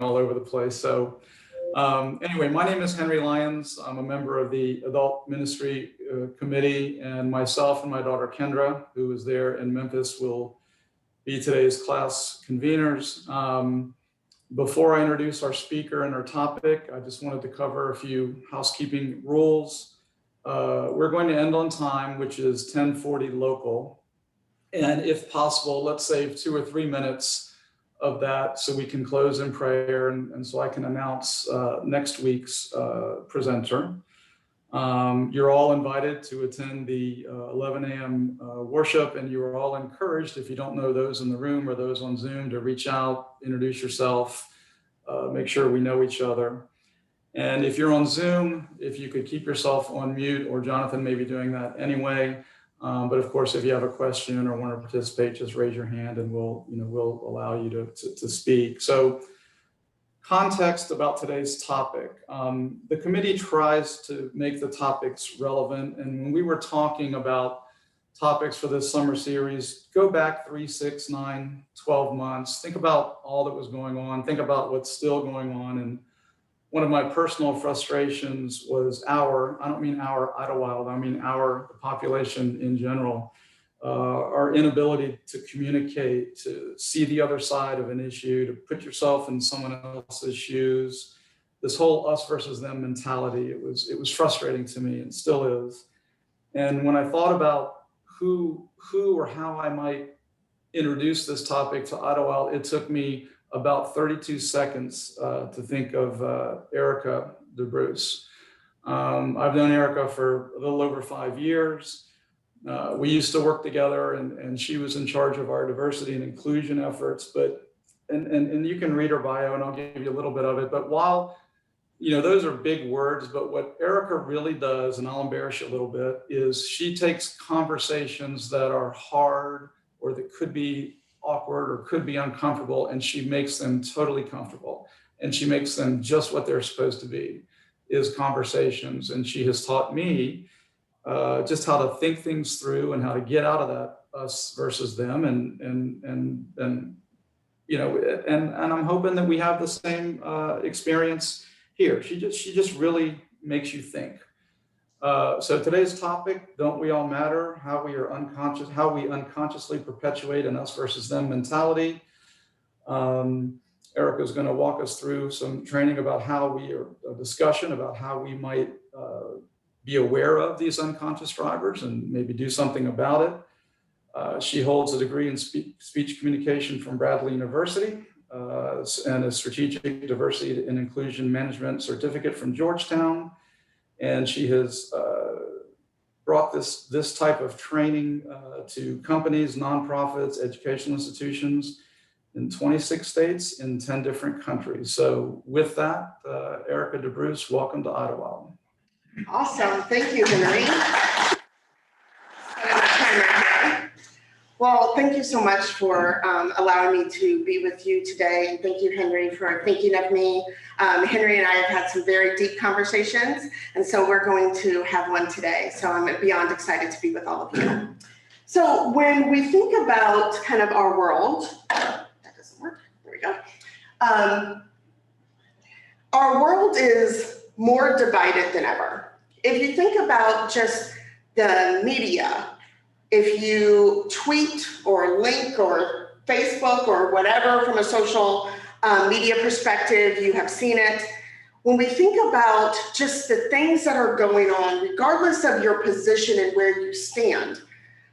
all over the place. So anyway, my name is Henry Lyons. I'm a member of the Adult Ministry Committee, and myself and my daughter Kendra, who is there in Memphis, will be today's class conveners. Before I introduce our speaker and our topic, I just wanted to cover a few housekeeping rules. We're going to end on time, which is 10:40 local. And if possible, let's save 2 or 3 minutes of that so we can close in prayer and so I can announce next week's presenter. You're all invited to attend the 11 a.m. Worship, and you're all encouraged, if you don't know those in the room or those on Zoom, to reach out, introduce yourself, make sure we know each other. And if you're on Zoom, if you could keep yourself on mute, or Jonathan may be doing that anyway. But of course, if you have a question or want to participate, just raise your hand and we'll allow you to speak. So, context about today's topic. The committee tries to make the topics relevant. And when we were talking about topics for this summer series, go back 3, 6, 9, 12 months. Think about all that was going on. Think about what's still going on. And one of my personal frustrations was I don't mean our Idlewild, I mean the population in general, our inability to communicate, to see the other side of an issue, to put yourself in someone else's shoes. This whole us versus them mentality, it was frustrating to me and still is. And when I thought about who or how I might introduce this topic to Idlewild, it took me about 32 seconds to think of Erica DeBruce. I've known Erica for a little over 5 years. We used to work together, and she was in charge of our diversity and inclusion efforts. And you can read her bio, and I'll give you a little bit of it. But while those are big words, but what Erica really does, and I'll embarrass you a little bit, is she takes conversations that are hard or that could be awkward or could be uncomfortable, and she makes them totally comfortable, and she makes them just what they're supposed to be, is conversations. And she has taught me just how to think things through and how to get out of that us versus them, and I'm hoping that we have the same experience here. She just really makes you think. So today's topic, don't we all matter? How we unconsciously perpetuate an us versus them mentality. Erica is going to walk us through some training about a discussion about how we might be aware of these unconscious drivers and maybe do something about it. She holds a degree in speech communication from Bradley University and a strategic diversity and inclusion management certificate from Georgetown. And she has brought this type of training to companies, nonprofits, educational institutions in 26 states in 10 different countries. So with that, Erica DeBruce, welcome to Idlewild. Awesome, thank you, Henry. Well, thank you so much for allowing me to be with you today. And thank you, Henry, for thinking of me. Henry and I have had some very deep conversations, and so we're going to have one today. So I'm beyond excited to be with all of you. So when we think about kind of our world, that doesn't work, there we go. Our world is more divided than ever. If you think about just the media, if you tweet or link or Facebook or whatever from a social media perspective, you have seen it. When we think about just the things that are going on, regardless of your position and where you stand,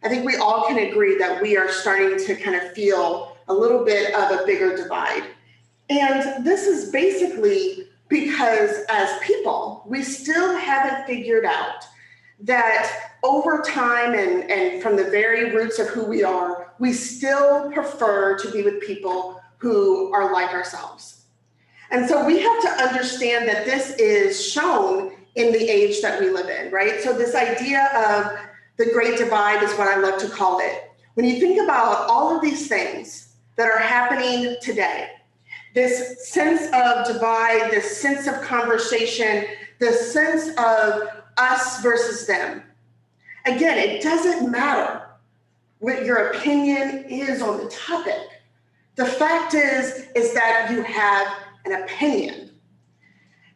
I think we all can agree that we are starting to kind of feel a little bit of a bigger divide. And this is basically because as people, we still haven't figured out that over time and from the very roots of who we are, we still prefer to be with people who are like ourselves. And so we have to understand that this is shown in the age that we live in, right? So this idea of the Great Divide is what I love to call it. When you think about all of these things that are happening today, this sense of divide, this sense of conversation, this sense of us versus them. Again, it doesn't matter what your opinion is on the topic. The fact is that you have an opinion.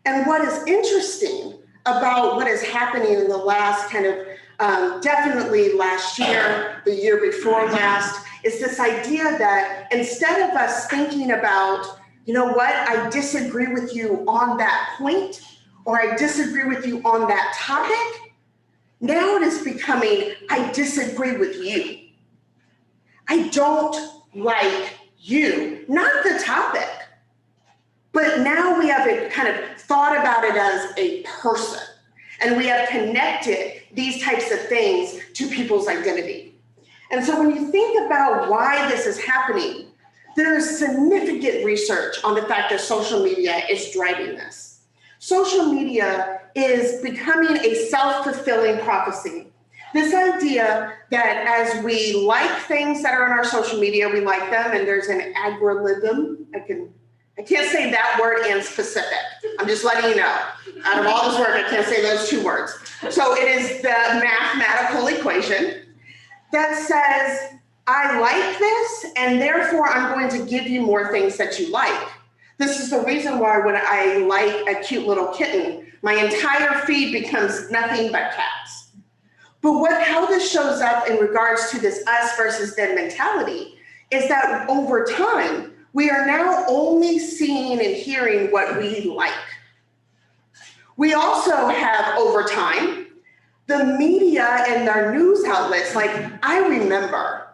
And what is interesting about what is happening in the last definitely last year, the year before last, is this idea that instead of us thinking about, you know what, I disagree with you on that point, or I disagree with you on that topic, now it is becoming, I disagree with you. I don't like you, not the topic, but now we have kind of thought about it as a person, and we have connected these types of things to people's identity. And so when you think about why this is happening, there is significant research on the fact that social media is driving this. Social media is becoming a self-fulfilling prophecy. This idea that as we like things that are on our social media, we like them, and there's an algorithm. I can't say that word and specific. I'm just letting you know. Out of all this work, I can't say those two words. So it is the mathematical equation that says, I like this, and therefore I'm going to give you more things that you like. This is the reason why when I like a cute little kitten, my entire feed becomes nothing but cats. But how this shows up in regards to this us versus them mentality is that over time, we are now only seeing and hearing what we like. We also have, over time, the media and our news outlets. Like, I remember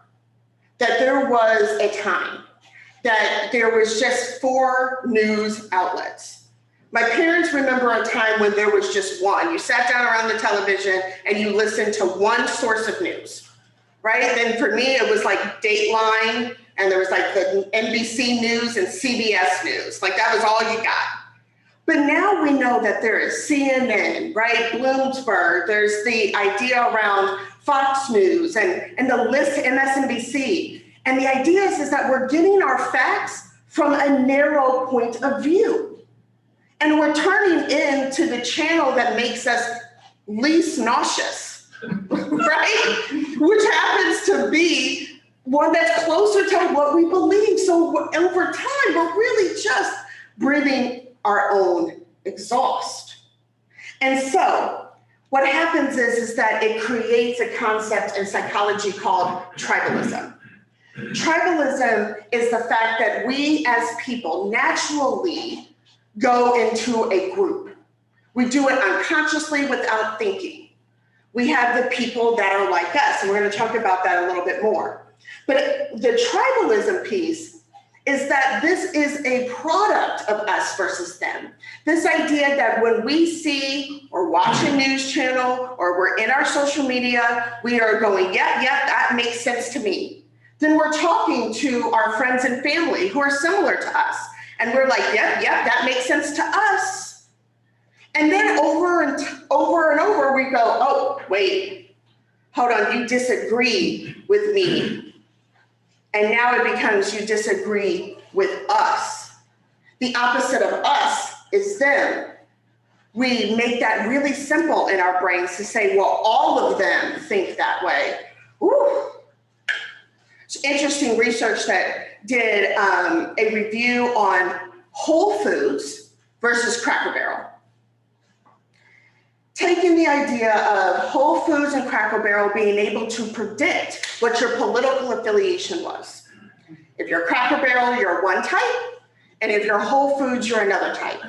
that there was a time that there was just 4 news outlets. My parents remember a time when there was just one. You sat down around the television and you listened to one source of news, right? Then for me, it was like Dateline, and there was like the NBC News and CBS News. Like, that was all you got. But now we know that there is CNN, right? Bloomberg, there's the idea around Fox News and the list, MSNBC. And the idea is that we're getting our facts from a narrow point of view. And we're turning into the channel that makes us least nauseous, right? Which happens to be one that's closer to what we believe. So over time, we're really just breathing our own exhaust. And so what happens is that it creates a concept in psychology called tribalism. Tribalism is the fact that we as people naturally go into a group. We do it unconsciously without thinking. We have the people that are like us, and we're going to talk about that a little bit more. But the tribalism piece is that this is a product of us versus them. This idea that when we see or watch a news channel or we're in our social media, we are going, yeah, that makes sense to me. Then we're talking to our friends and family who are similar to us. And we're like, yep, that makes sense to us. And then over and over, we go, oh, wait, hold on, you disagree with me. And now it becomes you disagree with us. The opposite of us is them. We make that really simple in our brains to say, well, all of them think that way. Ooh. It's interesting research that did a review on Whole Foods versus Cracker Barrel. Taking the idea of Whole Foods and Cracker Barrel being able to predict what your political affiliation was. If you're Cracker Barrel, you're one type, and if you're Whole Foods, you're another type.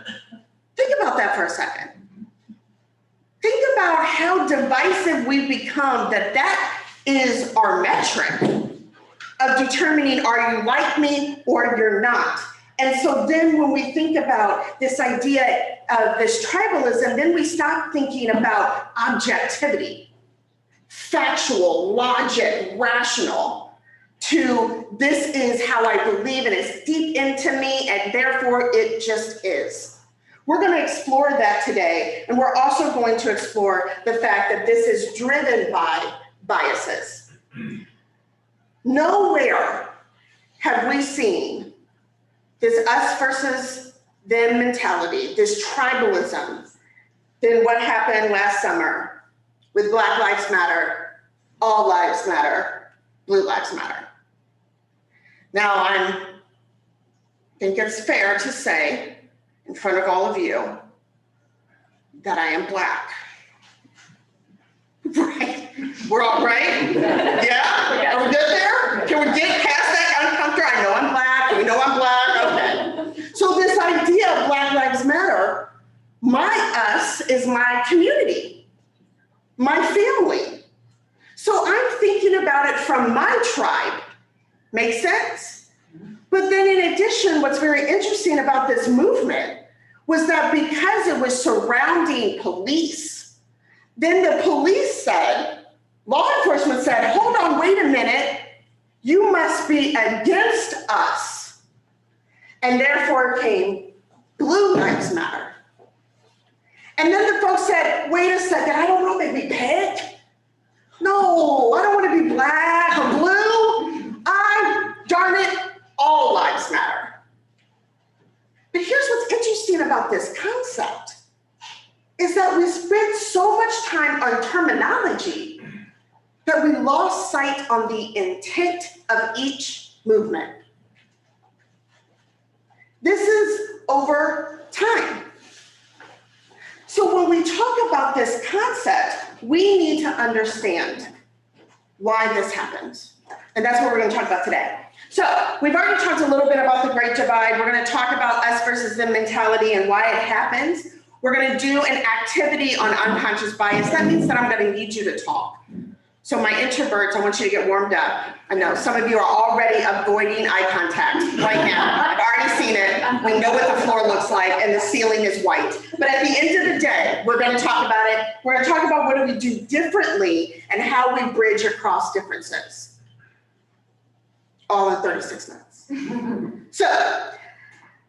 Think about that for a second. Think about how divisive we've become, that is our metric of determining, are you like me or you're not? And so then when we think about this idea of this tribalism, then we stop thinking about objectivity, factual, logic, rational, to this is how I believe and it's deep into me and therefore it just is. We're going to explore that today, and we're also going to explore the fact that this is driven by biases. Nowhere have we seen this us versus them mentality, this tribalism, than what happened last summer with Black Lives Matter, All Lives Matter, Blue Lives Matter. Now, I think it's fair to say in front of all of you that I am Black. Right? We're all right? Yeah? Are we good there? Can we get past that uncomfortable? I know I'm Black. We know I'm Black. Okay. So this idea of Black Lives Matter, my us is my community, my family. So I'm thinking about it from my tribe. Make sense? But then in addition, what's very interesting about this movement was that because it was surrounding police, then the police said, law enforcement said, hold on, wait a minute, you must be against us. And therefore came Blue Lives Matter. And then the folks said, wait a second, I don't know, maybe pink? No, I don't want to be Black or blue. Darn it, all lives matter. But here's what's interesting about this concept is that we spent so much time on terminology that we lost sight on the intent of each movement. This is over time. So when we talk about this concept, we need to understand why this happens. And that's what we're going to talk about today. So we've already talked a little bit about the Great Divide. We're going to talk about us versus them mentality and why it happens. We're going to do an activity on unconscious bias. That means that I'm going to need you to talk. So my introverts, I want you to get warmed up. I know some of you are already avoiding eye contact right now. I've already seen it. We know what the floor looks like and the ceiling is white. But at the end of the day, we're going to talk about it. We're going to talk about what do we do differently and how we bridge across differences. All in 36 minutes. So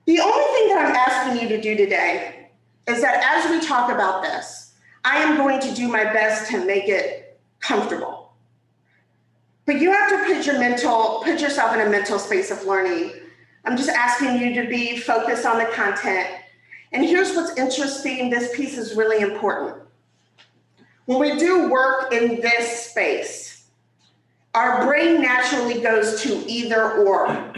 the only thing that I'm asking you to do today is that as we talk about this, I am going to do my best to make it comfortable. But you have to put yourself in a mental space of learning. I'm just asking you to be focused on the content. And here's what's interesting, this piece is really important. When we do work in this space, our brain naturally goes to either or.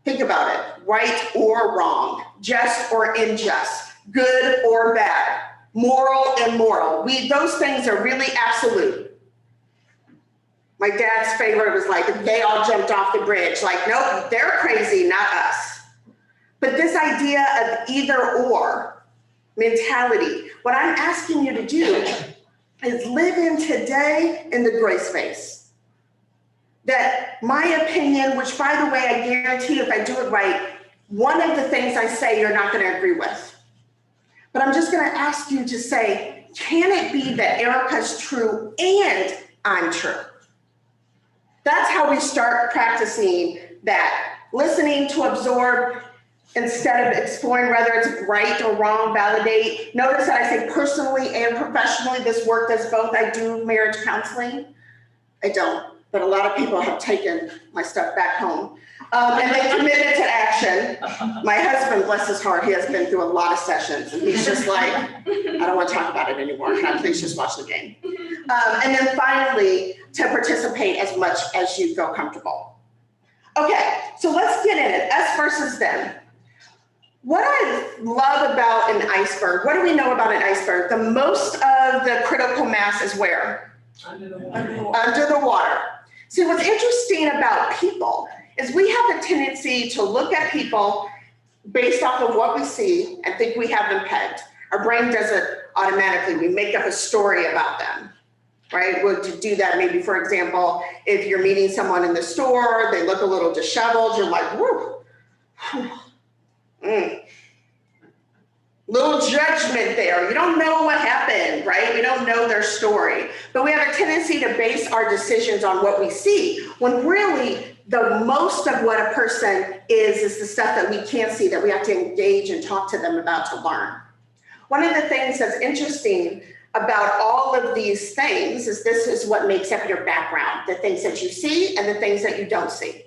Think about it, right or wrong, just or unjust, good or bad, moral and immoral. Those things are really absolute. My dad's favorite was like, they all jumped off the bridge. Like, nope, they're crazy, not us. But this idea of either or mentality, what I'm asking you to do is live in today in the gray space. That my opinion, which by the way, I guarantee if I do it right, one of the things I say you're not going to agree with. But I'm just going to ask you to say, can it be that Erica's true and I'm true? That's how we start practicing that. Listening to absorb instead of exploring whether it's right or wrong, validate. Notice that I say personally and professionally, this work does both. I do marriage counseling. I don't, but a lot of people have taken my stuff back home. And they committed to action. My husband, bless his heart, he has been through a lot of sessions and he's just like, I don't want to talk about it anymore. Can I please just watch the game? And then finally, to participate as much as you feel comfortable. Okay, so let's get in it, us versus them. What I love about an iceberg, what do we know about an iceberg? The most of the critical mass is where? Under the water. See, what's interesting about people is we have a tendency to look at people based off of what we see and think we have them pegged. Our brain does it automatically. We make up a story about them, right? We'll do that maybe, for example, if you're meeting someone in the store, they look a little disheveled, you're like, whoo. Little judgment there. You don't know what happened, right? We don't know their story. But we have a tendency to base our decisions on what we see, when really the most of what a person is the stuff that we can't see, that we have to engage and talk to them about to learn. One of the things that's interesting about all of these things is this is what makes up your background, the things that you see and the things that you don't see.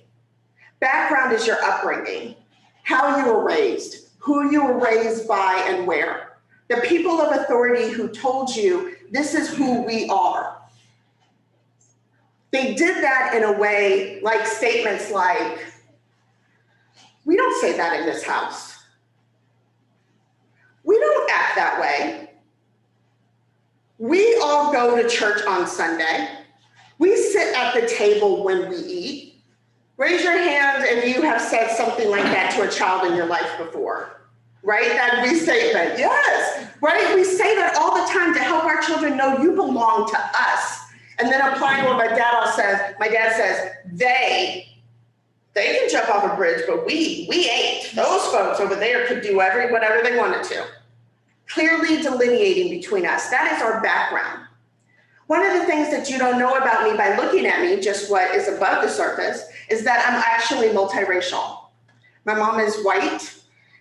Background is your upbringing, how you were raised, who you were raised by and where. The people of authority who told you this is who we are. They did that in a way like statements like, we don't say that in this house. act that way. We all go to church on Sunday. We sit at the table when we eat. Raise your hand if you have said something like that to a child in your life before, right? That restatement, yes, right? We say that all the time to help our children know you belong to us. And then applying what my dad says, they can jump off a bridge, but we ain't. Those folks over there could do whatever they wanted to. Clearly delineating between us. That is our background. One of the things that you don't know about me by looking at me, just what is above the surface, is that I'm actually multiracial. My mom is white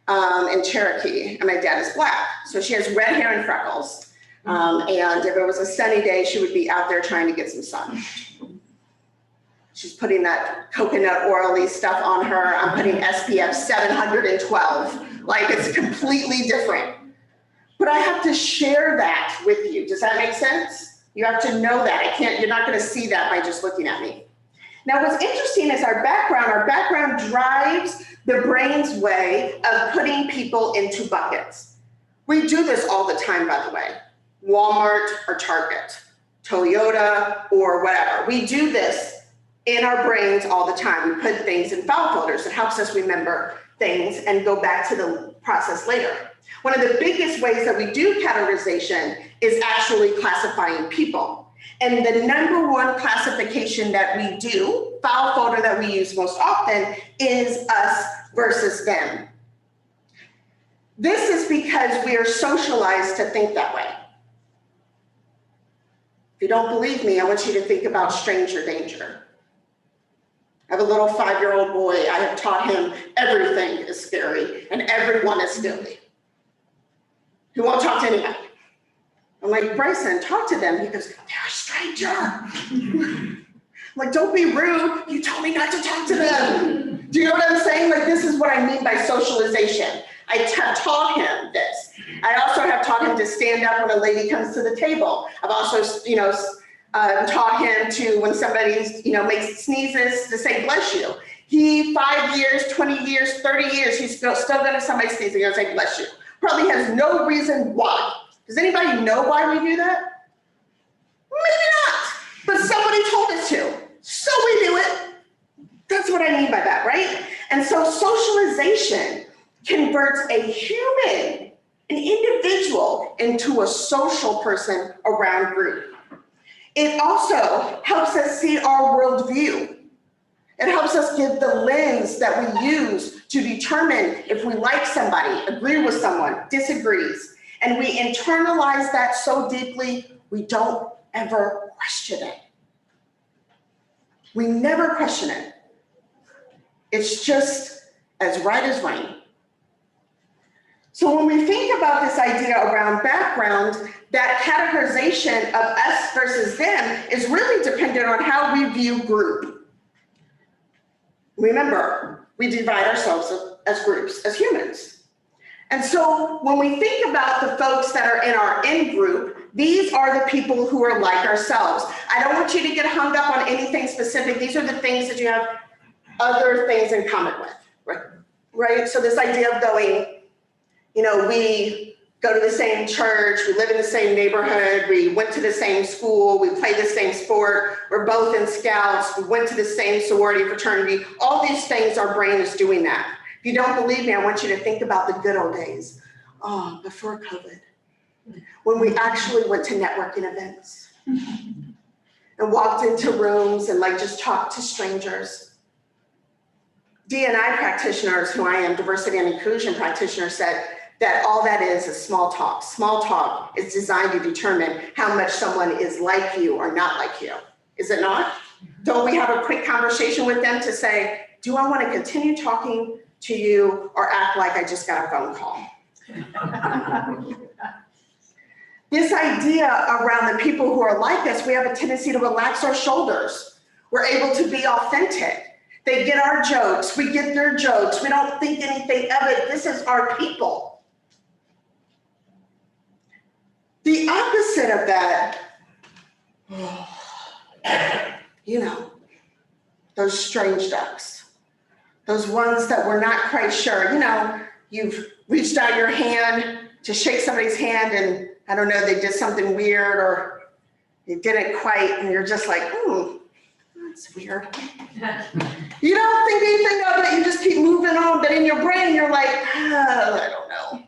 and Cherokee, and my dad is black. So she has red hair and freckles. And if it was a sunny day, she would be out there trying to get some sun. She's putting that coconut oily stuff on her. I'm putting SPF 712. Like, it's completely different. But I have to share that with you. Does that make sense? You have to know that. You're not going to see that by just looking at me. Now, what's interesting is our background drives the brain's way of putting people into buckets. We do this all the time, by the way. Walmart or Target, Toyota or whatever. We do this in our brains all the time. We put things in file folders. It helps us remember things and go back to the process later. One of the biggest ways that we do categorization is actually classifying people. And the number one classification that we do, file folder that we use most often, is us versus them. This is because we are socialized to think that way. If you don't believe me, I want you to think about stranger danger. I have a little 5-year-old boy. I have taught him everything is scary and everyone is scary. He won't talk to anybody. I'm like, Bryson, talk to them. He goes, they're a stranger. I'm like, don't be rude. You told me not to talk to them. Do you know what I'm saying? Like, this is what I mean by socialization. I have taught him this. I also have taught him to stand up when a lady comes to the table. I've also, taught him to, when somebody, makes sneezes, to say, bless you. He, 5 years, 20 years, 30 years, he's still gonna somebody sneeze, he's gonna say, bless you. Probably has no reason why. Does anybody know why we do that? Maybe not, but somebody told us to, so we do it. That's what I mean by that, right? And so socialization converts a human, an individual, into a social person around group. It also helps us see our worldview. It helps us give the lens that we use to determine if we like somebody, agree with someone, disagrees. And we internalize that so deeply, we don't ever question it. We never question it. It's just as right as rain. So when we think about this idea around background, that categorization of us versus them is really dependent on how we view group. Remember, we divide ourselves as groups, as humans. And so when we think about the folks that are in our in-group, these are the people who are like ourselves. I don't want you to get hung up on anything specific. These are the things that you have other things in common with, right? So this idea of going, we go to the same church, we live in the same neighborhood, we went to the same school, we play the same sport, we're both in scouts, we went to the same sorority, fraternity. All these things, our brain is doing that. If you don't believe me, I want you to think about the good old days. Oh, before COVID, when we actually went to networking events and walked into rooms and just talked to strangers. D&I practitioners, who I am, diversity and inclusion practitioners, said that all that is small talk. Small talk is designed to determine how much someone is like you or not like you. Is it not? Don't we have a quick conversation with them to say, do I want to continue talking to you or act like I just got a phone call? This idea around the people who are like us, we have a tendency to relax our shoulders. We're able to be authentic. They get our jokes, we get their jokes. We don't think anything of it. This is our people. The opposite of that, those strange ducks, those ones that we're not quite sure, you've reached out your hand to shake somebody's hand and I don't know, they did something weird or they didn't quite, and you're just like, that's weird. You don't think anything of it, you just keep moving on, but in your brain, you're like, I don't know.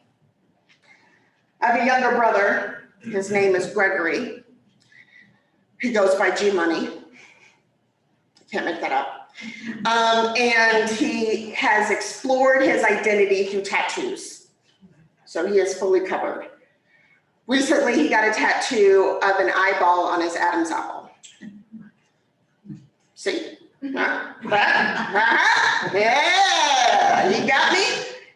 I have a younger brother, his name is Gregory. He goes by G Money. I can't make that up. And he has explored his identity through tattoos. So he is fully covered. Recently, he got a tattoo of an eyeball on his Adam's apple. See? Yeah, you got me?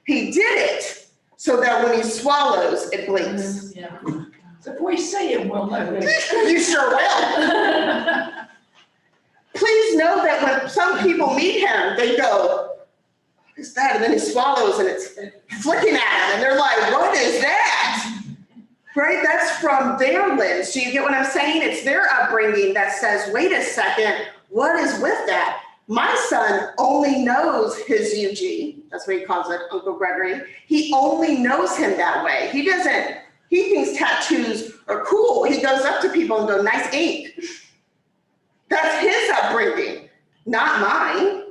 He did it so that when he swallows, it blinks. Yeah. So if we see him, we'll know it. You sure will. Please know that when some people meet him, they go, what is that? And then he swallows and it's flicking at him and they're like, what is that? Right? That's from their lens. Do you get what I'm saying? It's their upbringing that says, wait a second, what is with that? My son only knows his UG. That's what he calls it, Uncle Gregory. He only knows him that way. He thinks tattoos are cool. He goes up to people and goes, nice ink. That's his upbringing, not mine.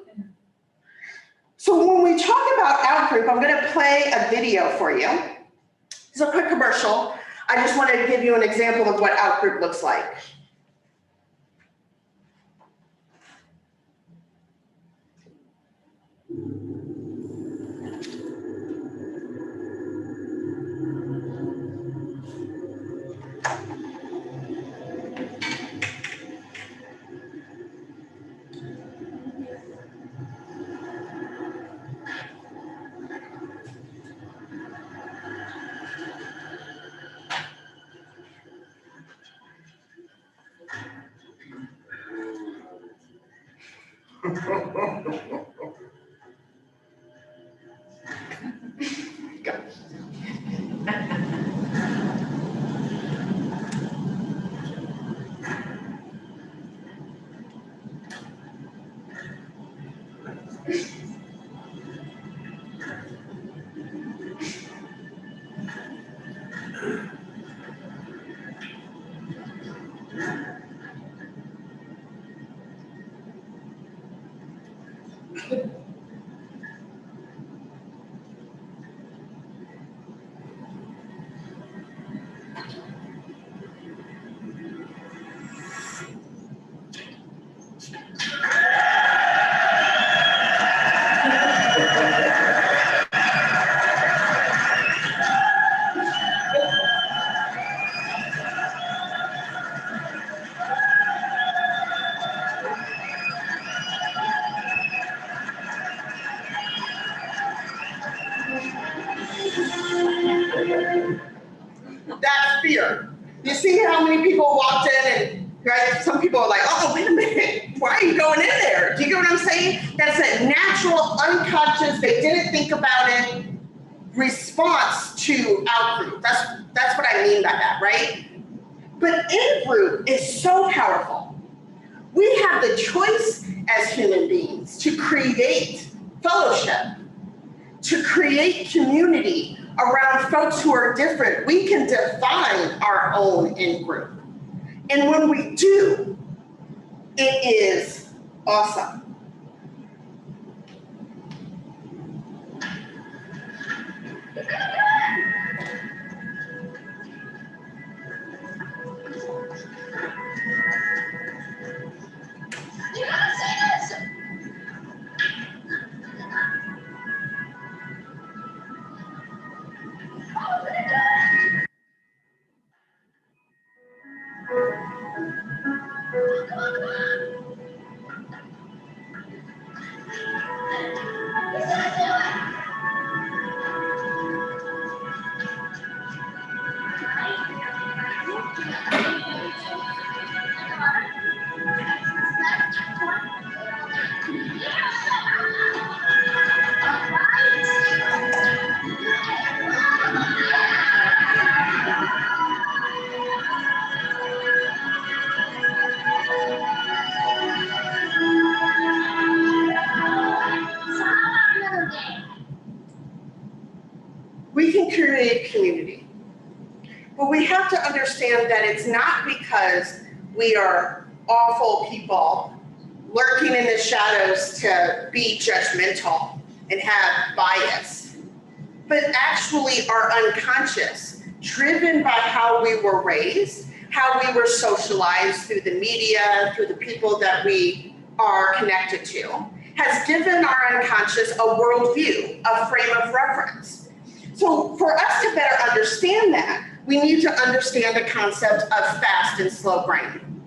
So when we talk about out-group, I'm gonna play a video for you. It's a quick commercial. I just wanted to give you an example of what out-group looks like. Go. That's fear. You see how many people walked in and right? Some people are like, oh, wait a minute, why are you going in there? Do you get what I'm saying? That's a natural, unconscious, they didn't think about it, response to out-group. That's what I mean by that, right? But in-group is so powerful. We have the choice as human beings to create fellowship, to create community around folks who are different. We can define our own in-group. And when we do, it is awesome. can create community. But we have to understand that it's not because we are awful people lurking in the shadows to be judgmental and have bias, but actually are unconscious, driven by how we were raised, how we were socialized through the media, through the people that we are connected to, has given our unconscious a worldview, a frame of reference. So for us to better understand that, we need to understand the concept of fast and slow brain.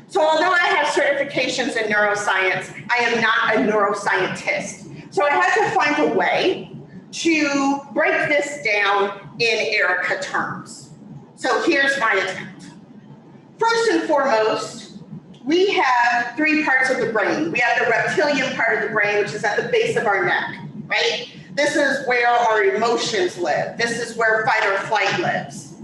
So although I have certifications in neuroscience, I am not a neuroscientist. So I had to find a way to break this down in Erica terms. So here's my attempt. First and foremost, we have three parts of the brain. We have the reptilian part of the brain, which is at the base of our neck, right? This is where our emotions live. This is where fight or flight lives.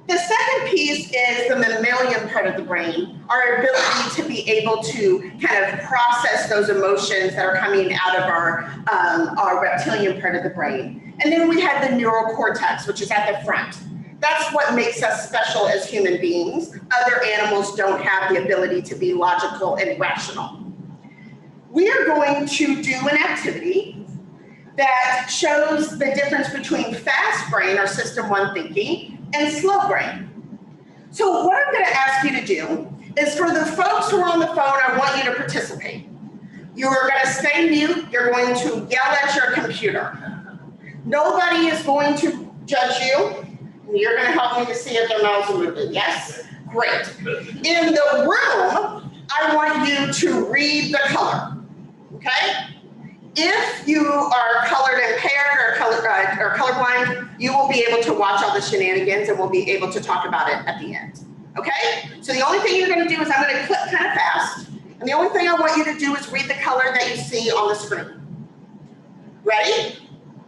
The second piece is the mammalian part of the brain, our ability to be able to kind of process those emotions that are coming out of our reptilian part of the brain. And then we have the neural cortex, which is at the front. That's what makes us special as human beings. Other animals don't have the ability to be logical and rational. We are going to do an activity that shows the difference between fast brain, or system one thinking, and slow brain. So what I'm going to ask you to do is, for the folks who are on the phone, I want you to participate. You are going to stay mute. You're going to yell at your computer. Nobody is going to judge you. You're going to help me to see if their mouths are moving. Yes? Great. In the room, I want you to read the color. Okay? If you are colored impaired or colorblind, you will be able to watch all the shenanigans and we'll be able to talk about it at the end. Okay? So the only thing you're going to do is, I'm going to click kind of fast. And the only thing I want you to do is read the color that you see on the screen. Ready?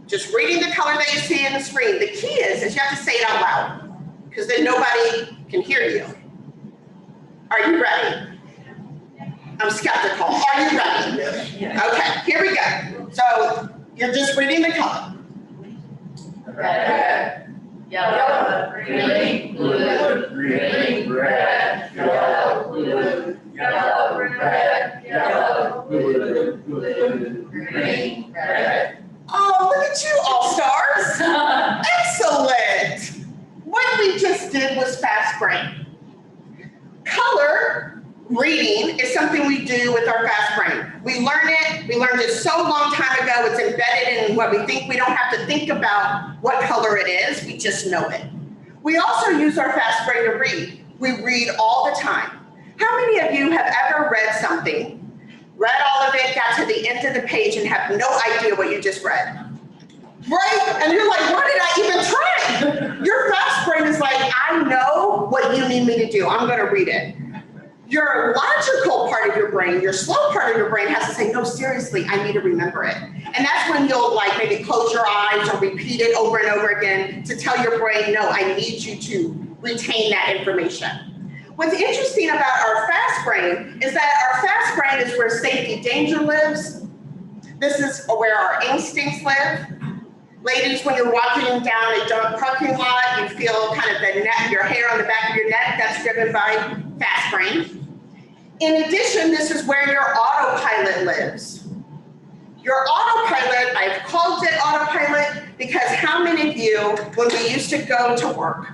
Just reading the color that you see in the screen. The key is you have to say it out loud, because then nobody can hear you. Are you ready? I'm skeptical. Are you ready? Okay, here we go. So you're just reading the color. Red, yellow, green, blue, green, red, yellow, blue, yellow, red, yellow, blue, blue, green, red. Oh, look at you, all stars. Excellent. What we just did was fast brain. Color reading is something we do with our fast brain. We learn it. We learned it so long time ago. It's embedded in what we think. We don't have to think about what color it is. We just know it. We also use our fast brain to read. We read all the time. How many of you have ever read something, read all of it, got to the end of the page, and have no idea what you just read? Right? And you're like, what did I even try? Your fast brain is like, I know what you need me to do. I'm going to read it. Your logical part of your brain, your slow part of your brain, has to say, no, seriously, I need to remember it. And that's when you'll like maybe close your eyes or repeat it over and over again to tell your brain, no, I need you to retain that information. What's interesting about our fast brain is that our fast brain is where safety danger lives. This is where our instincts live. Ladies, when you're walking down a dark parking lot, you feel kind of the neck, your hair on the back of your neck. That's driven by fast brain. In addition, this is where your autopilot lives. Your autopilot, I've called it autopilot because how many of you, when we used to go to work,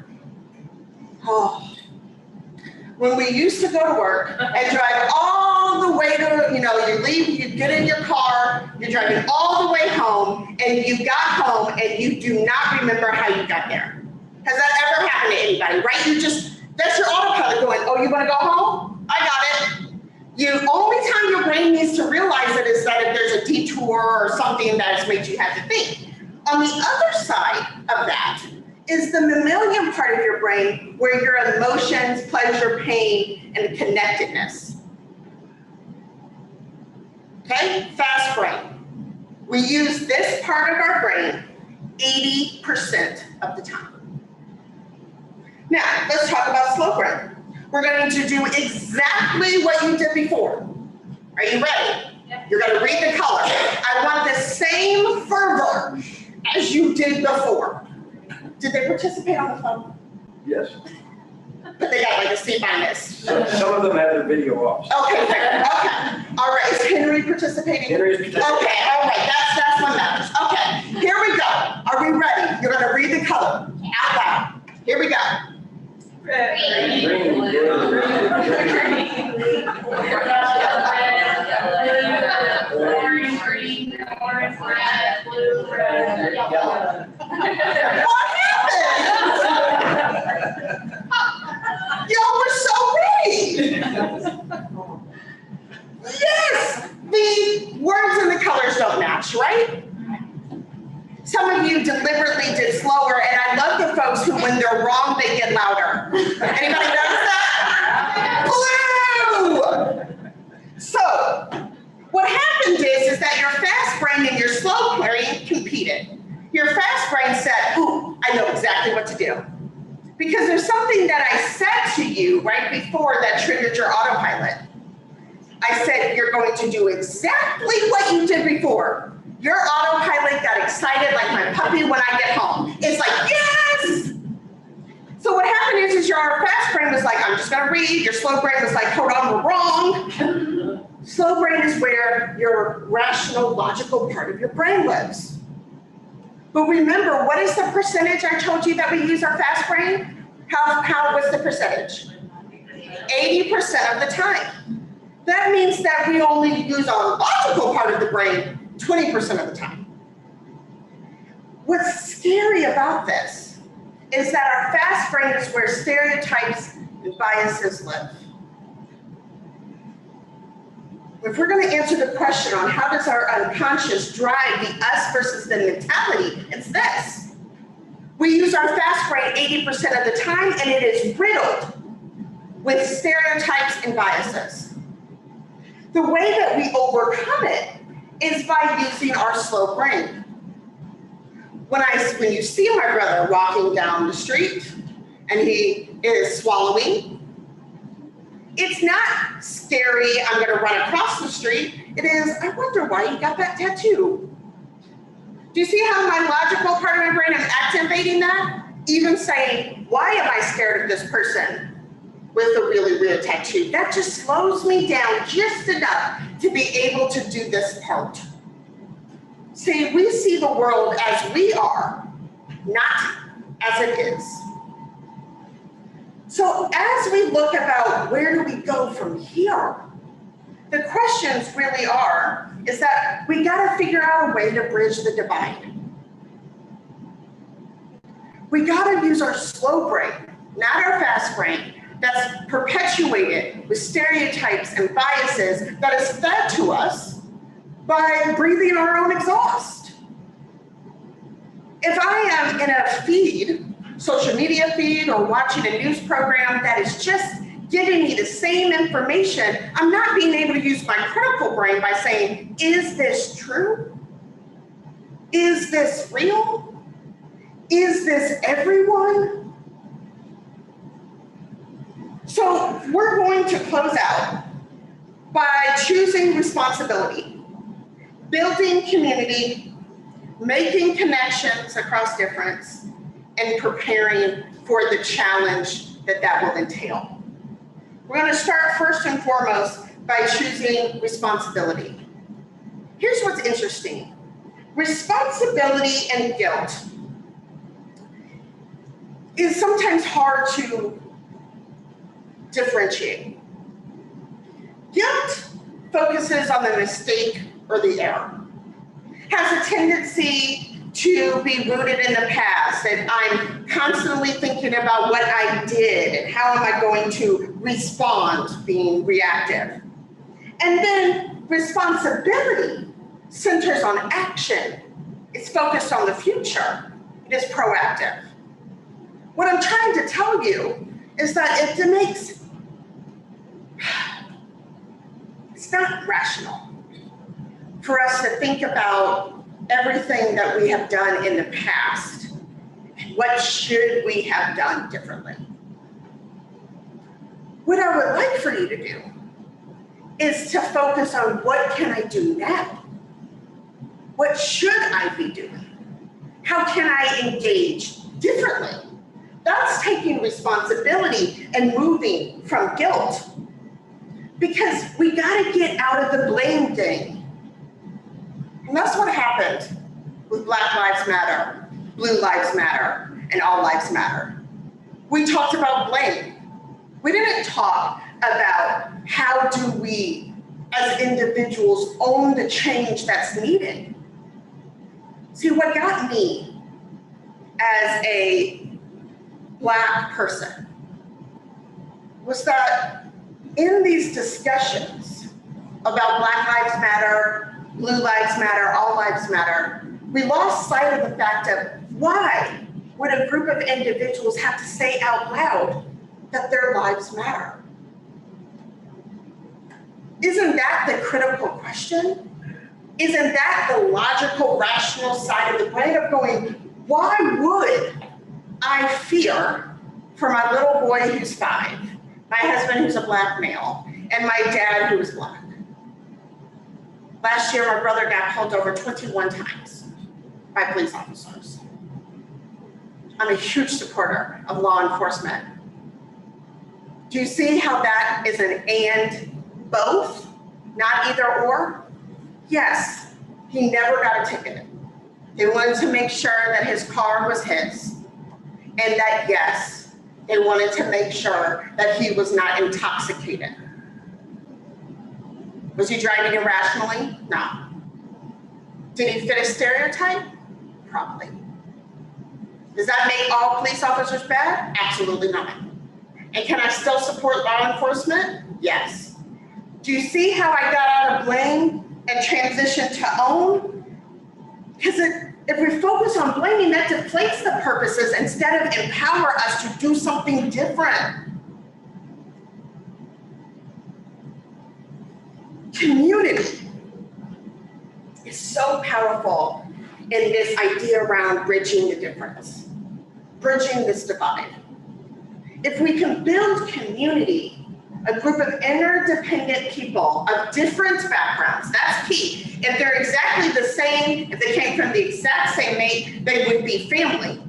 when we used to go to work and drive all the way to, you leave, you get in your car, you're driving all the way home, and you got home and you do not remember how you got there. Has that ever happened to anybody, right? That's your autopilot going, oh, you want to go home? I got it. The only time your brain needs to realize it is that if there's a detour or something that makes you have to think. On the other side of that is the mammalian part of your brain, where your emotions, pleasure, pain, and connectedness. Okay, fast brain. We use this part of our brain 80% of the time. Now, let's talk about slow brain. We're going to do exactly what you did before. Are you ready? Yep. You're going to read the color. I want the same fervor as you did before. Did they participate on the phone? Yes. But they got like a C minus. Some of them have their video off. Okay, fair. Okay. All right, is Henry participating? Henry's Okay, all right, that's what matters. Okay, here we go. Are we ready? You're gonna read the color out loud. Here we go. Red, Green, blue, yellow, orange, green, orange, red, blue, red, yellow. What happened? Y'all were so ready. Yes, the words and the colors don't match, right? Some of you deliberately did slower, and I love the folks who, when they're wrong, they get louder. Anybody notice that? Blue! So, what happened is that your fast brain and your slow brain competed. Your fast brain said, ooh, I know exactly what to do. Because there's something that I said to you right before that triggered your autopilot. I said, you're going to do exactly what you did before. Your autopilot got excited like my puppy when I get home. It's like, yes! So what happened is your fast brain was like, I'm just gonna read. Your slow brain was like, hold on, we're wrong. Slow brain is where your rational, logical part of your brain lives. But remember, what is the percentage I told you that we use our fast brain? How was the percentage? 80% of the time. That means that we only use our logical part of the brain 20% of the time. What's scary about this is that our fast brain is where stereotypes and biases live. If we're going to answer the question on how does our unconscious drive the us versus the mentality, it's this. We use our fast brain 80% of the time, and it is riddled with stereotypes and biases. The way that we overcome it is by using our slow brain. When you see my brother walking down the street and he is swallowing, it's not scary, I'm gonna run across the street. It is, I wonder why you got that tattoo. Do you see how my logical part of my brain is activating that? Even saying, why am I scared of this person with a really weird tattoo? That just slows me down just enough to be able to do this part. See, we see the world as we are, not as it is. So as we look about where do we go from here, the questions really are, is that we gotta figure out a way to bridge the divide. We gotta use our slow brain, not our fast brain, that's perpetuated with stereotypes and biases that is fed to us by breathing our own exhaust. If I am in a feed, social media feed, or watching a news program that is just giving me the same information, I'm not being able to use my critical brain by saying, is this true? Is this real? Is this everyone? So we're going to close out by choosing responsibility, building community, making connections across difference, and preparing for the challenge that will entail. We're going to start first and foremost by choosing responsibility. Here's what's interesting. Responsibility and guilt is sometimes hard to differentiate. Guilt focuses on the mistake or the error, has a tendency to be rooted in the past, and I'm constantly thinking about what I did and how am I going to respond, being reactive. And then responsibility centers on action. It's focused on the future. It is proactive. What I'm trying to tell you is that it's not rational for us to think about everything that we have done in the past. What should we have done differently? What I would like for you to do is to focus on what can I do now? What should I be doing? How can I engage differently. That's taking responsibility and moving from guilt. Because we gotta get out of the blame game. And that's what happened with Black Lives Matter, Blue Lives Matter, and All Lives Matter. We talked about blame. We didn't talk about how do we, as individuals, own the change that's needed. See, what got me as a Black person was that in these discussions about Black Lives Matter, Blue Lives Matter, All Lives Matter, we lost sight of the fact of why would a group of individuals have to say out loud that their lives matter? Isn't that the critical question? Isn't that the logical, rational side of the brain of going, why would I fear for my little boy who's 5, my husband who's a Black male, and my dad who is Black? Last year, my brother got pulled over 21 times by police officers. I'm a huge supporter of law enforcement. Do you see how that is an and both, not either or? Yes, he never got a ticket. They wanted to make sure that his car was his, and that yes, they wanted to make sure that he was not intoxicated. Was he driving irrationally? No. Did he fit a stereotype? Probably. Does that make all police officers bad? Absolutely not. And can I still support law enforcement? Yes. Do you see how I got out of blame and transitioned to own? Because if we focus on blaming, that deflates the purposes instead of empower us to do something different. Community is so powerful in this idea around bridging the difference, bridging this divide. If we can build community, a group of interdependent people of different backgrounds, that's key. If they're exactly the same, if they came from the exact same mate, they would be family.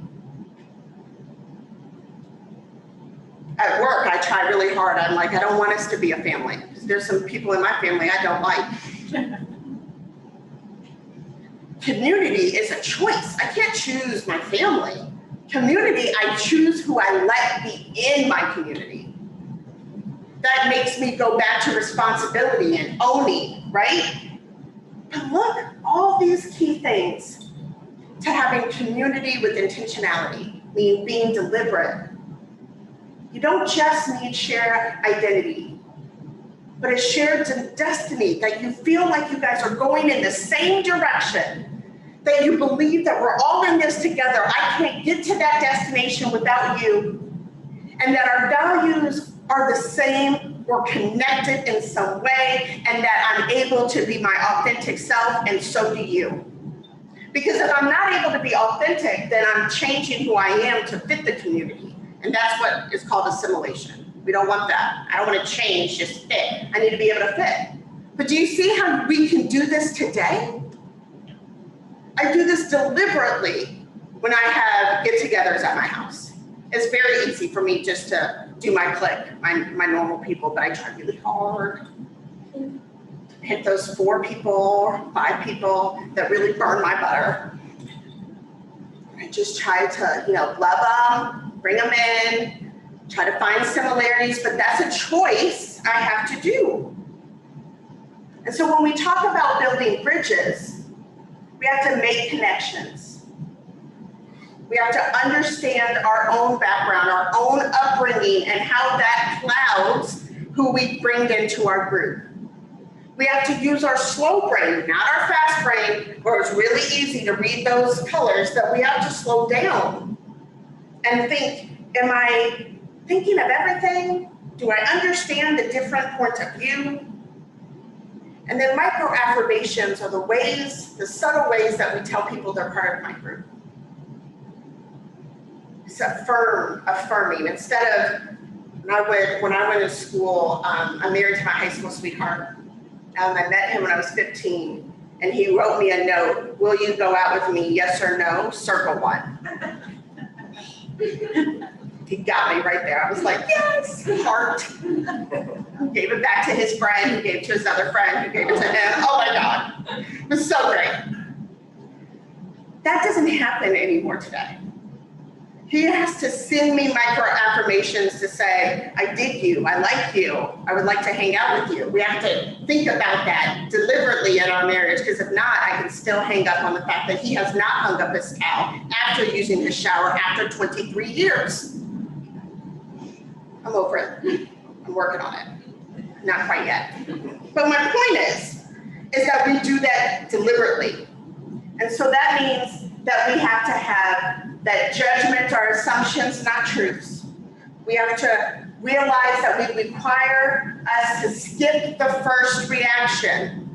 At work, I try really hard. I'm like, I don't want us to be a family. There's some people in my family I don't like. Community is a choice. I can't choose my family. Community, I choose who I let be in my community. That makes me go back to responsibility and owning, right? But look, all these key things to having community with intentionality, meaning being deliberate. You don't just need shared identity, but a shared destiny that you feel like you guys are going in the same direction, that you believe that we're all in this together. I can't get to that destination without you, and that our values are the same, we're connected in some way, and that I'm able to be my authentic self, and so do you. Because if I'm not able to be authentic, then I'm changing who I am to fit the community. And that's what is called assimilation. We don't want that. I don't want to change, just fit. I need to be able to fit. But do you see how we can do this today? I do this deliberately when I have get-togethers at my house. It's very easy for me just to do my clique, my normal people, but I try really hard to hit those 4 people, 5 people that really burn my butter. I just try to, love them, bring them in, try to find similarities, but that's a choice I have to do. And so when we talk about building bridges, we have to make connections. We have to understand our own background, our own upbringing, and how that clouds who we bring into our group. We have to use our slow brain, not our fast brain, where it's really easy to read those colors, that we have to slow down and think, am I thinking of everything? Do I understand the different points of view? And then micro affirmations are the subtle ways that we tell people they're part of my group. It's affirming. Instead of, when I went to school, I'm married to my high school sweetheart. I met him when I was 15, and he wrote me a note, will you go out with me, yes or no, circle 1. He got me right there. I was like, yes, heart. Gave it back to his friend, who gave it to his other friend, who gave it to him. Oh my God, it was so great. That doesn't happen anymore today. He has to send me micro affirmations to say, I dig you, I like you, I would like to hang out with you. We have to think about that deliberately in our marriage, because if not, I can still hang up on the fact that he has not hung up his towel after using his shower after 23 years. I'm over it. I'm working on it. Not quite yet. But my point is that we do that deliberately. And so that means that we have to have that judgment are assumptions, not truths. We have to realize that we require us to skip the first reaction.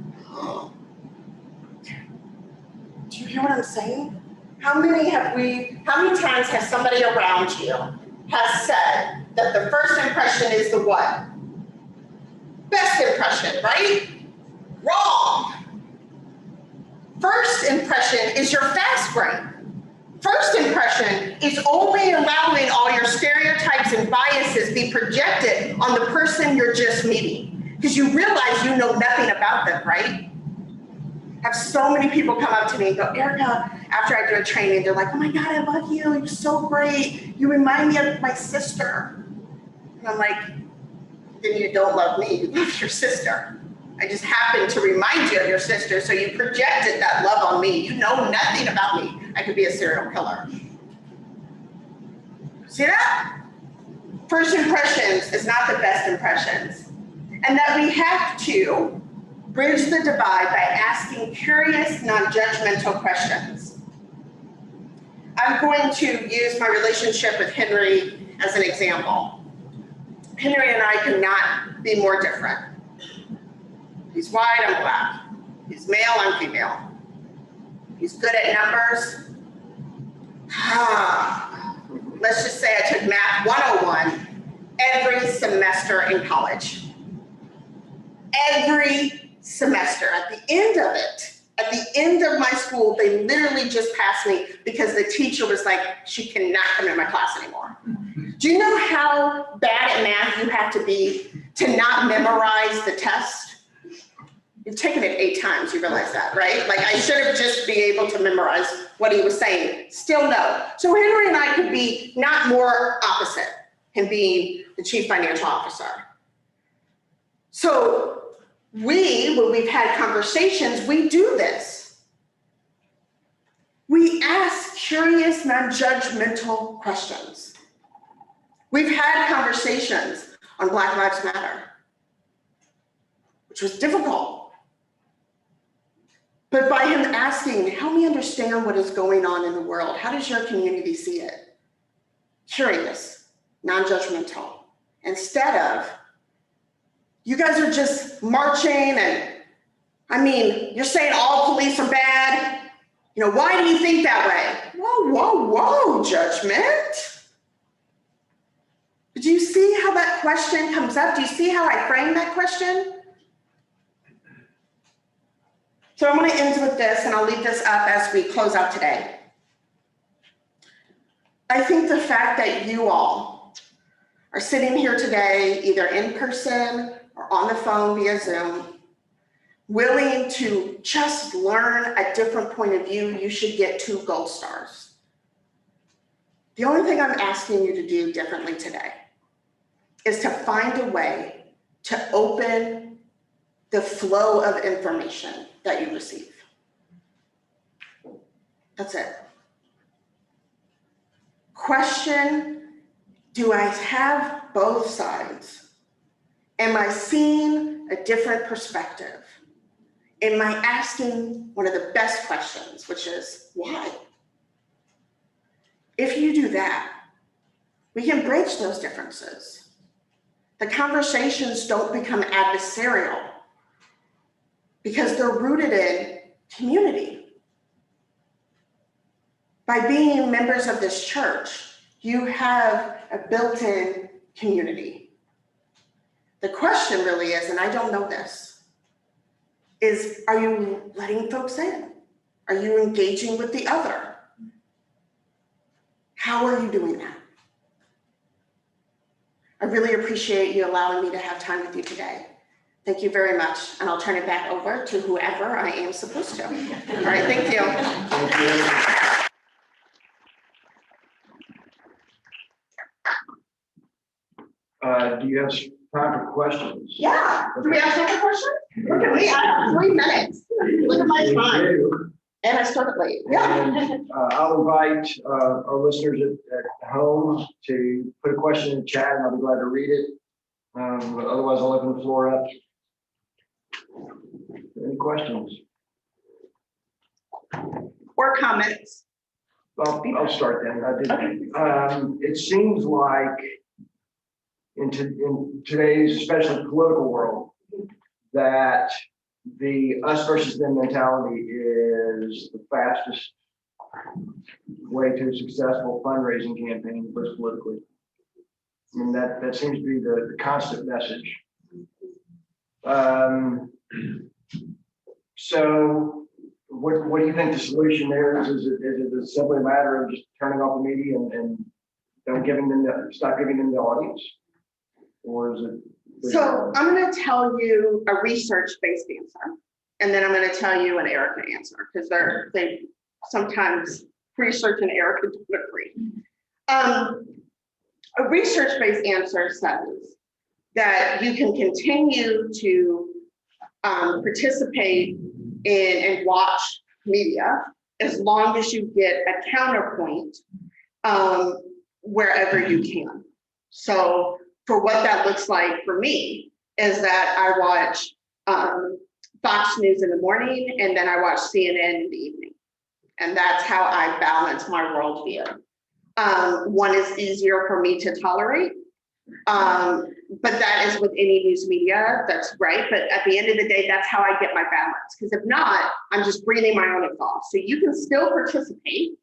Do you hear what I'm saying? How many times has somebody around you has said that the first impression is the what? Best impression, right? Wrong. First impression is your fast brain. First impression is only allowing all your stereotypes and biases be projected on the person you're just meeting, because you realize you know nothing about them, right? I have so many people come up to me and go, Erica, after I do a training, they're like, oh my God, I love you. You're so great. You remind me of my sister. And I'm like, then you don't love me, you love your sister. I just happened to remind you of your sister, so you projected that love on me. You know nothing about me. I could be a serial killer. See that? First impressions is not the best impressions. And that we have to bridge the divide by asking curious, non-judgmental questions. I'm going to use my relationship with Henry as an example. Henry and I could not be more different. He's white, I'm black. He's male, I'm female. He's good at numbers. Let's just say I took Math 101 every semester in college. Every semester. At the end of it, at the end of my school, they literally just passed me because the teacher was like, she cannot come in my class anymore. Do you know how bad at math you have to be to not memorize the test? You've taken it 8 times, you realize that, right? Like I should have just been able to memorize what he was saying. Still no. So Henry and I could be not more opposite, him being the chief financial officer. So when we've had conversations, we do this. We ask curious, non-judgmental questions. We've had conversations on Black Lives Matter, which was difficult. But by him asking, help me understand what is going on in the world. How does your community see it? Curious, non-judgmental. Instead of, you guys are just marching and, I mean, you're saying all police are bad. You know, why do you think that way? Whoa, whoa, whoa, judgment. Do you see how that question comes up? Do you see how I frame that question? So I'm going to end with this, and I'll leave this up as we close out today. I think the fact that you all are sitting here today, either in person or on the phone via Zoom, willing to just learn a different point of view, you should get 2 gold stars. The only thing I'm asking you to do differently today is to find a way to open the flow of information that you receive. That's it. Question, do I have both sides? Am I seeing a different perspective? Am I asking one of the best questions, which is why? If you do that, we can bridge those differences. The conversations don't become adversarial because they're rooted in community. By being members of this church, you have a built-in community. The question really is, and I don't know this, is are you letting folks in? Are you engaging with the other? How are you doing that? I really appreciate you allowing me to have time with you today. Thank you very much, and I'll turn it back over to whoever I am supposed to. All right, thank you. Thank you. Do you have time for questions? Yeah, do we have second question? Look at me, I have 3 minutes. Look at my time. And I started late, yeah. And, I'll invite our listeners at home to put a question in the chat, and I'll be glad to read it. But otherwise, I'll open the floor up. Any questions? Or comments. I'll start then. It seems like in today's, especially political world, that the us versus them mentality is the fastest way to a successful fundraising campaign, both politically. I mean, that seems to be the constant message. So what do you think the solution there is? Is it simply a matter of just turning off the media and stop giving them the audience? Or is it? So I'm going to tell you a research-based answer, and then I'm going to tell you an Erica answer, because they sometimes research and Erica don't agree. A research-based answer says that you can continue to participate in and watch media as long as you get a counterpoint wherever you can. So for what that looks like for me is that I watch Fox News in the morning, and then I watch CNN in the evening. And that's how I balance my worldview. One is easier for me to tolerate, but that is with any news media, that's right. But at the end of the day, that's how I get my balance. Because if not, I'm just breathing my own exhaust. So you can still participate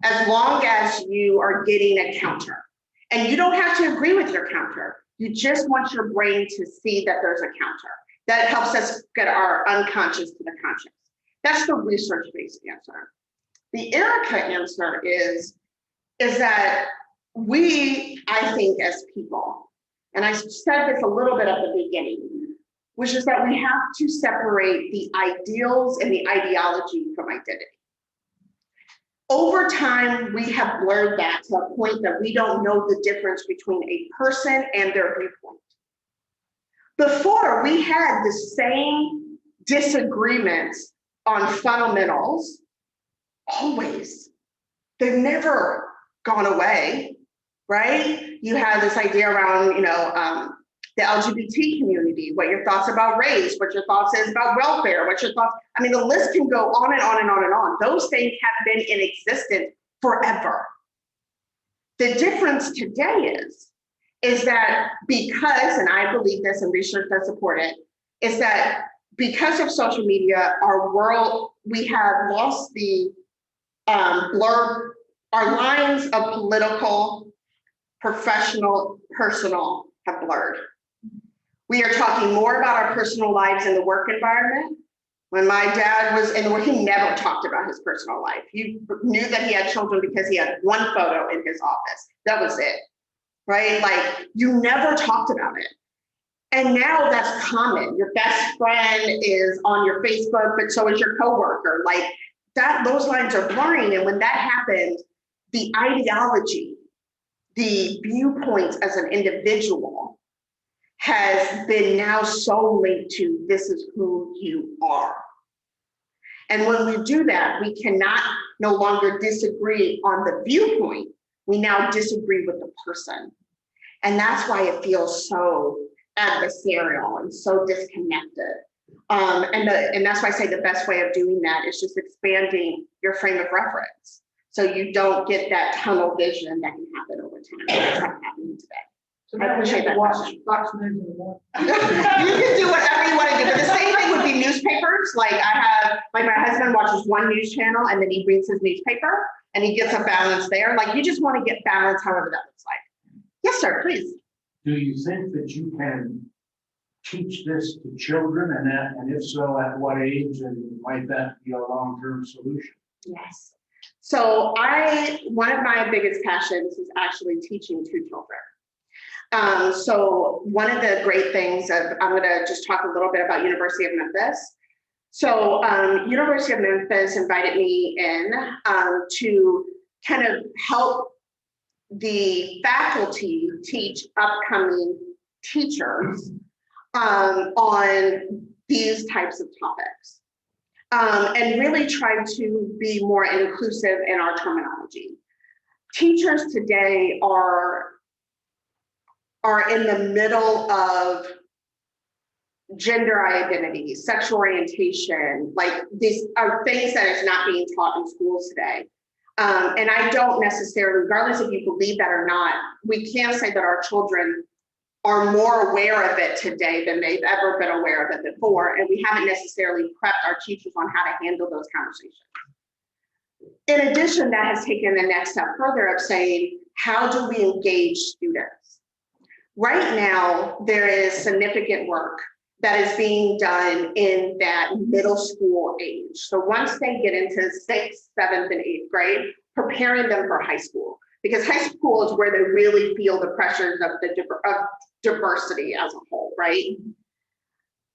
as long as you are getting a counter. And you don't have to agree with your counter. You just want your brain to see that there's a counter. That helps us get our unconscious to the conscious. That's the research-based answer. The Erica answer is that we, I think, as people, and I said this a little bit at the beginning, which is that we have to separate the ideals and the ideology from identity. Over time, we have blurred that to a point that we don't know the difference between a person and their viewpoint. Before, we had the same disagreements on fundamentals, always. They've never gone away, right? You have this idea around, the LGBT community, what your thoughts about race, what your thoughts is about welfare, what your thoughts, I mean, the list can go on and on and on and on. Those things have been in existence forever. The difference today is that because, and I believe this and research that support it, is that because of social media, our world, we have lost the blur, our lines of political, professional, personal have blurred. We are talking more about our personal lives in the work environment. When my dad was in the work, he never talked about his personal life. You knew that he had children because he had one photo in his office. That was it, right? Like, you never talked about it. And now that's common. Your best friend is on your Facebook, but so is your coworker. Like that, those lines are blurring. And when that happened, the ideology, the viewpoints as an individual has been now so linked to this is who you are. And when we do that, we cannot no longer disagree on the viewpoint. We now disagree with the person. And that's why it feels so adversarial and so disconnected. And that's why I say the best way of doing that is just expanding your frame of reference. So you don't get that tunnel vision that can happen over time. That's what's happening today. So I appreciate that question. Fox News in the morning. You can do whatever you want to do, but the same thing would be newspapers. Like my husband watches one news channel and then he reads his newspaper and he gets a balance there. Like you just want to get balance however that looks like. Yes, sir, please. Do you think that you can teach this to children, and if so, at what age, and might that be a long-term solution? Yes. So one of my biggest passions is actually teaching 2 children. So one of the great things I'm going to just talk a little bit about University of Memphis. So University of Memphis invited me in to kind of help the faculty teach upcoming teachers on these types of topics, and really try to be more inclusive in our terminology. Teachers today are in the middle of gender identity, sexual orientation, like these are things that is not being taught in schools today. And I don't necessarily, regardless if you believe that or not, we can say that our children are more aware of it today than they've ever been aware of it before. And we haven't necessarily prepped our teachers on how to handle those conversations. In addition, that has taken the next step further of saying, how do we engage students? Right now, there is significant work that is being done in that middle school age. So once they get into 6th, 7th, and 8th grade, preparing them for high school, because high school is where they really feel the pressures of diversity as a whole, right?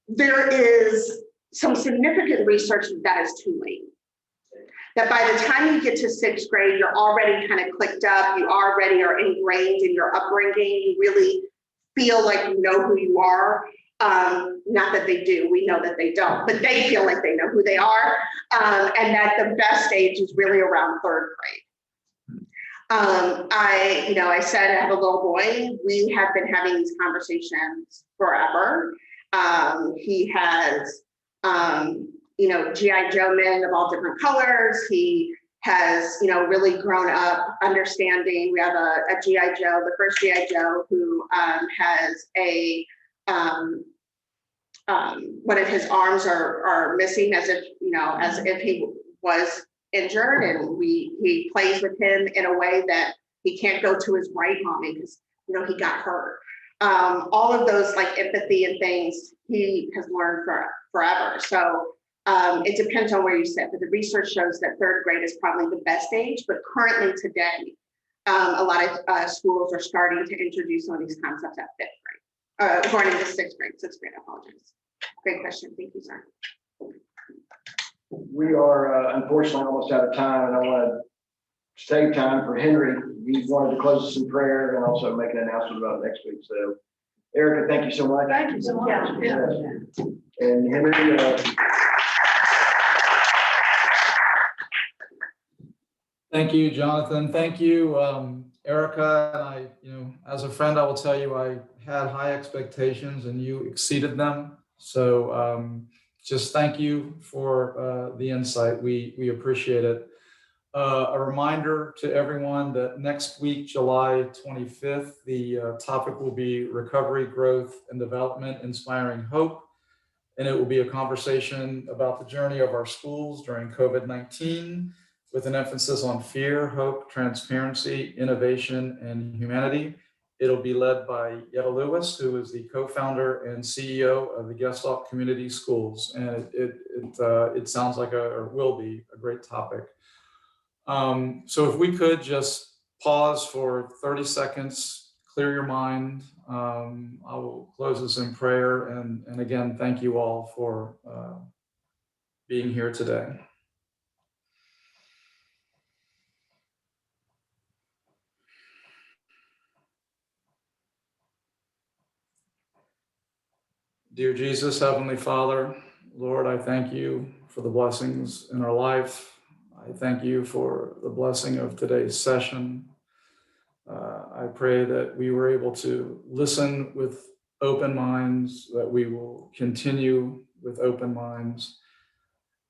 There is some significant research that is too late. That by the time you get to 6th grade, you're already kind of clicked up, you already are ingrained in your upbringing, you really feel like you know who you are. Not that they do, we know that they don't, but they feel like they know who they are, and that the best age is really around 3rd grade. I said I have a little boy. We have been having these conversations forever. He has, G.I. Joe men of all different colors. He has, really grown up understanding. We have a G.I. Joe, the first G.I. Joe, who has one of his arms are missing, as if he was injured, and he plays with him in a way that he can't go to his right mommy because he got hurt. All of those like empathy and things he has learned forever. So it depends on where you sit, but the research shows that 3rd grade is probably the best age. But currently today, a lot of schools are starting to introduce some of these concepts at 5th grade, going into 6th grade. 6th grade, apologies. Great question. Thank you, sir. We are unfortunately almost out of time, and I want to save time for Henry. He wanted to close us in prayer and also make an announcement about next week. So, Erica, thank you so much. Thank you so much. Yeah. And Henry. Thank you, Jonathan. Thank you, Erica. And as a friend, I will tell you, I had high expectations and you exceeded them. So just thank you for the insight. We appreciate it. A reminder to everyone that next week, July 25th, the topic will be Recovery, Growth, and Development, Inspiring Hope. And it will be a conversation about the journey of our schools during COVID-19, with an emphasis on fear, hope, transparency, innovation, and humanity. It'll be led by Yetta Lewis, who is the co-founder and CEO of the Gestalt Community Schools. And it sounds like or will be a great topic. So if we could just pause for 30 seconds, clear your mind. I will close this in prayer. And again, thank you all for being here today. Dear Jesus, Heavenly Father, Lord, I thank you for the blessings in our life. I thank you for the blessing of today's session. I pray that we were able to listen with open minds, that we will continue with open minds,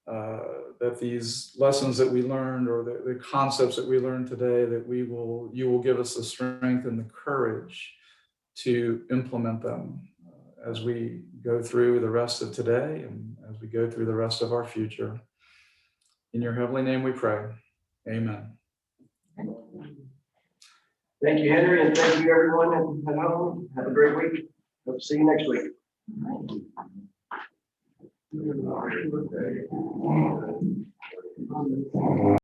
that these lessons that we learned, or the concepts that we learned today, that you will give us the strength and the courage to implement them as we go through the rest of today and as we go through the rest of our future. In your heavenly name we pray. Amen. Thank you, Henry, and thank you, everyone at home. Have a great week. Hope to see you next week.